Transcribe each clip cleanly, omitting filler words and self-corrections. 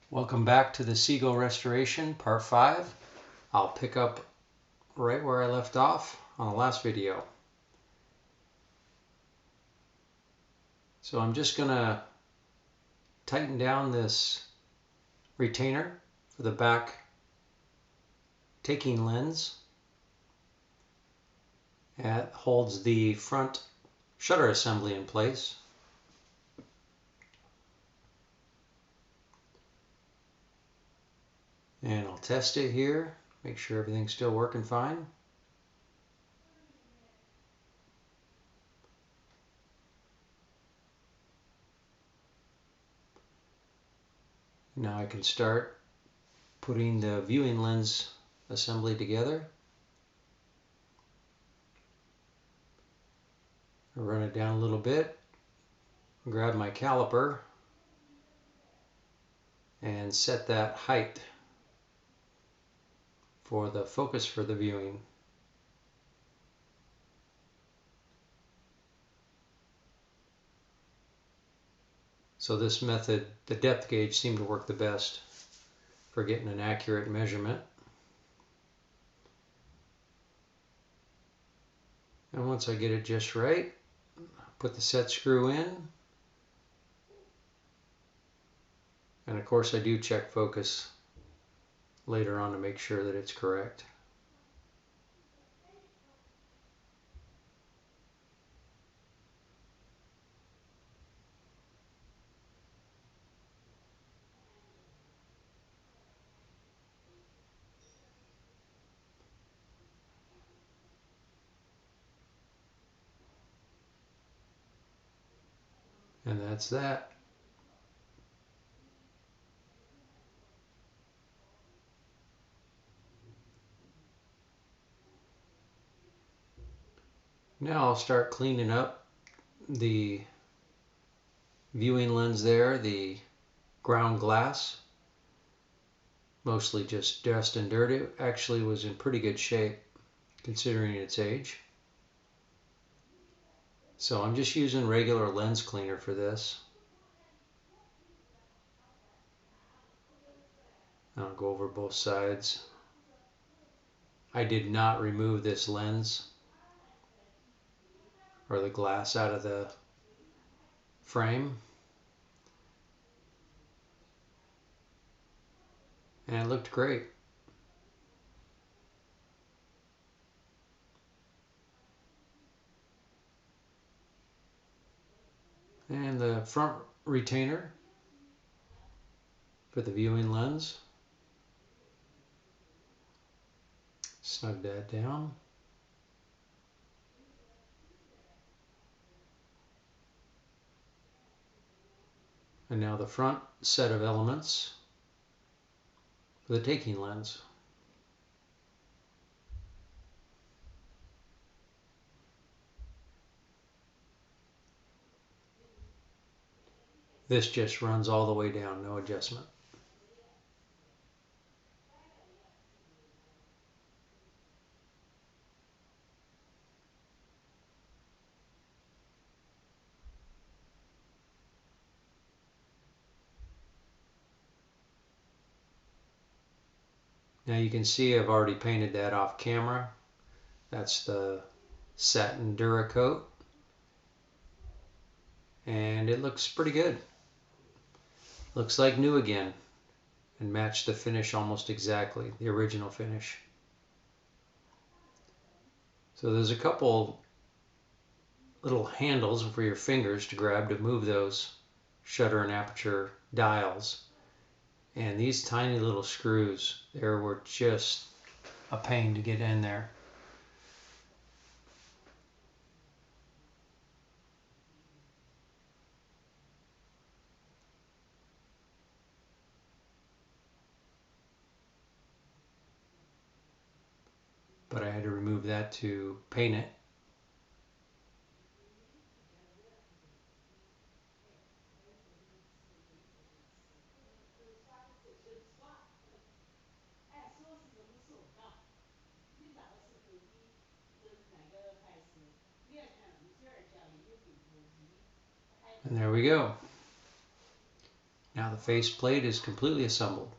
Welcome back to the Seagull Restoration Part 5. I'll pick up right where I left off on the last video. So I'm just going to tighten down this retainer for the back taking lens. It holds the front shutter assembly in place. And I'll test it here, make sure everything's still working fine. Now I can start putting the viewing lens assembly together. I'll run it down a little bit, grab my caliper, and set that height for the focus for the viewing. So this method, the depth gauge, seemed to work the best for getting an accurate measurement. And once I get it just right, put the set screw in. And of course I do check focus later on to make sure that it's correct. And that's that. Now I'll start cleaning up the viewing lens there, the ground glass. Mostly just dust and dirt. It actually was in pretty good shape considering its age. So I'm just using regular lens cleaner for this. I'll go over both sides. I did not remove this lens or the glass out of the frame. And it looked great. And the front retainer for the viewing lens. Snug that down. And now the front set of elements for the taking lens. This just runs all the way down, no adjustment. Now you can see I've already painted that off camera. That's the satin Duracoat. And it looks pretty good. Looks like new again. And matched the finish almost exactly, the original finish. So there's a couple little handles for your fingers to grab to move those shutter and aperture dials. And these tiny little screws there were just a pain to get in there. But I had to remove that to paint it. And there we go. Now the faceplate is completely assembled.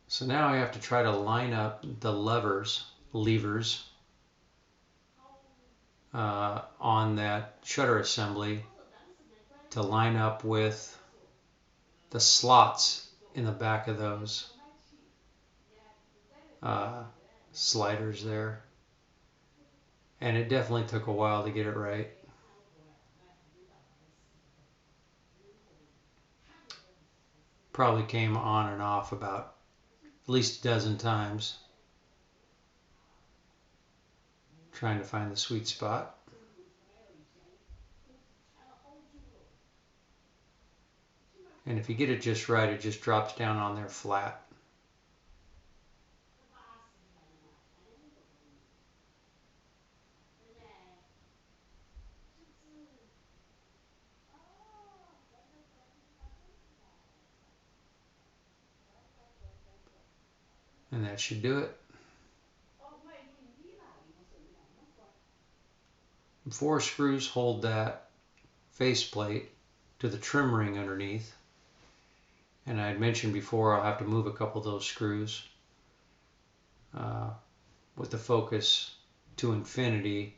So now I have to try to line up the levers on that shutter assembly to line up with the slots in the back of those sliders there. And it definitely took a while to get it right. Probably came on and off about at least a dozen times, trying to find the sweet spot. And if you get it just right, it just drops down on there flat. And that should do it. 4 screws hold that faceplate to the trim ring underneath. And I had mentioned before I'll have to move a couple of those screws with the focus to infinity.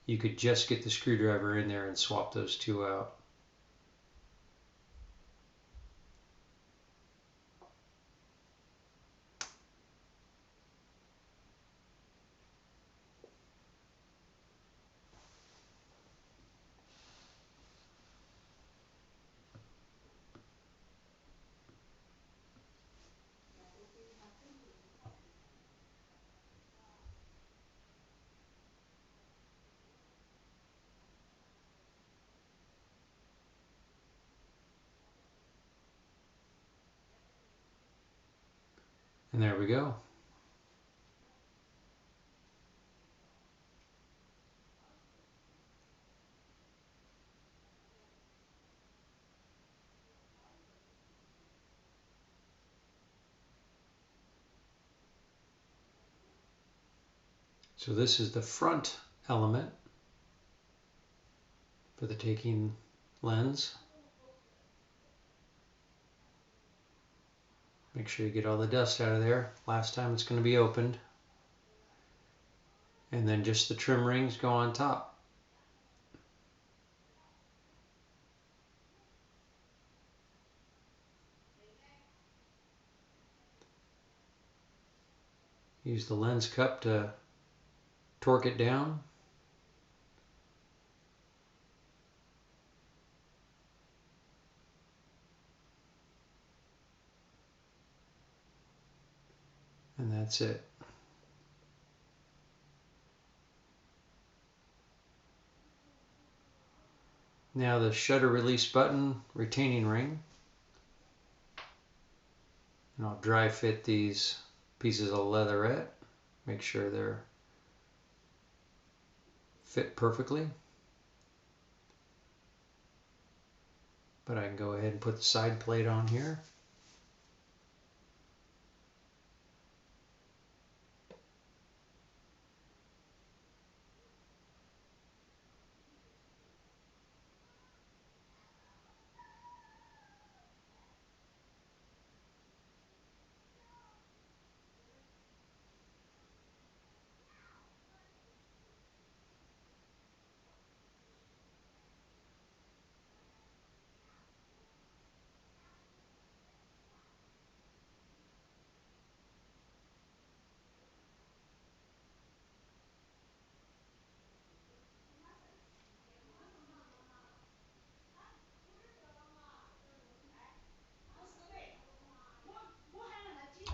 You could just get the screwdriver in there and swap those two out. And there we go. So this is the front element for the taking lens. Make sure you get all the dust out of there. Last time it's going to be opened. And then just the trim rings go on top. Use the lens cup to torque it down. And that's it. Now the shutter release button retaining ring. And I'll dry fit these pieces of leatherette. Make sure they're fit perfectly. But I can go ahead and put the side plate on here.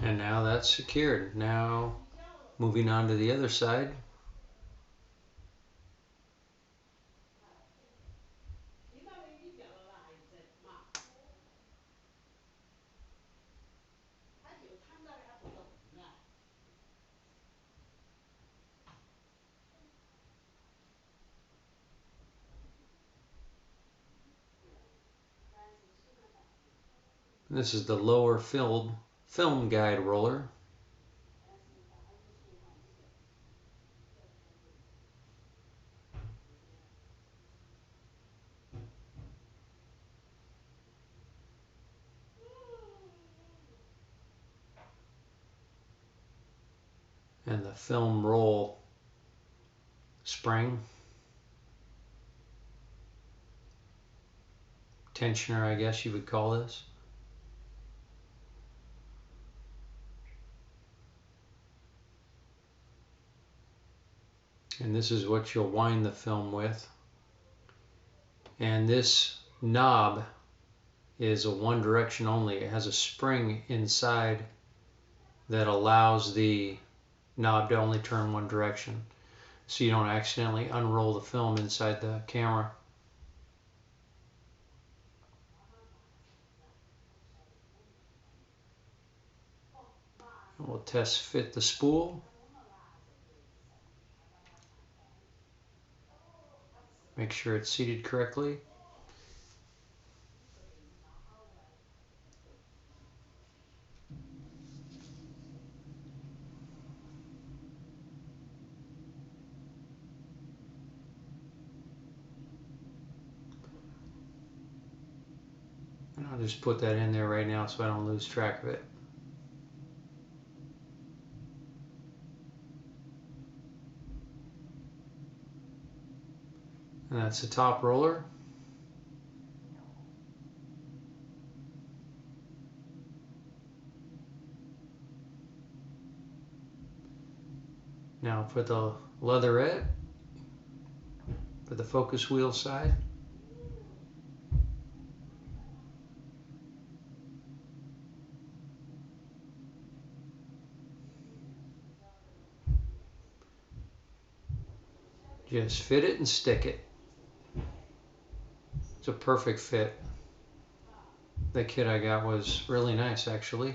And now that's secured. Now moving on to the other side. This is the lower film guide roller. and the film roll spring. Tensioner, I guess you would call this. And this is what you'll wind the film with. And this knob is a one direction only. It has a spring inside that allows the knob to only turn one direction, so you don't accidentally unroll the film inside the camera. And we'll test fit the spool. Make sure it's seated correctly. And I'll just put that in there right now so I don't lose track of it. And that's the top roller. Now for the leatherette, for the focus wheel side. Just fit it and stick it. It's a perfect fit. The kit I got was really nice, actually.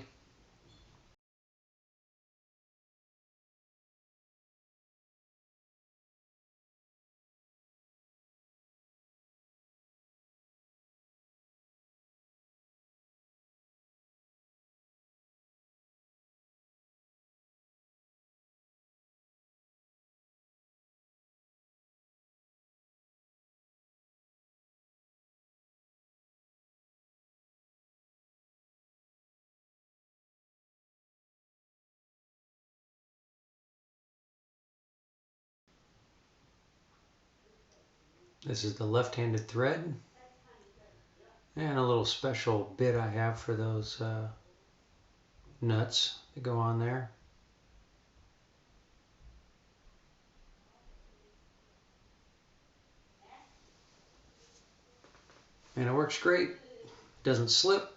This is the left-handed thread, and a little special bit I have for those nuts that go on there. And it works great, doesn't slip,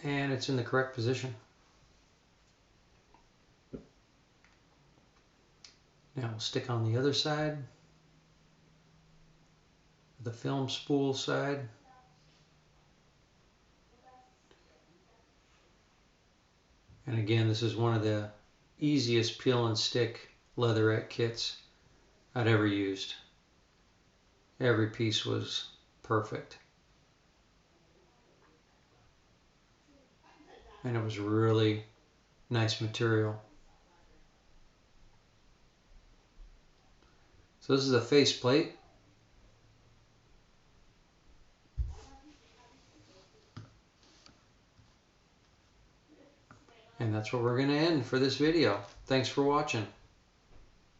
and it's in the correct position. Now we'll stick on the other side, the film spool side. And again, this is one of the easiest peel and stick leatherette kits I'd ever used. Every piece was perfect. And it was really nice material. So this is a faceplate. And that's where we're going to end for this video. Thanks for watching.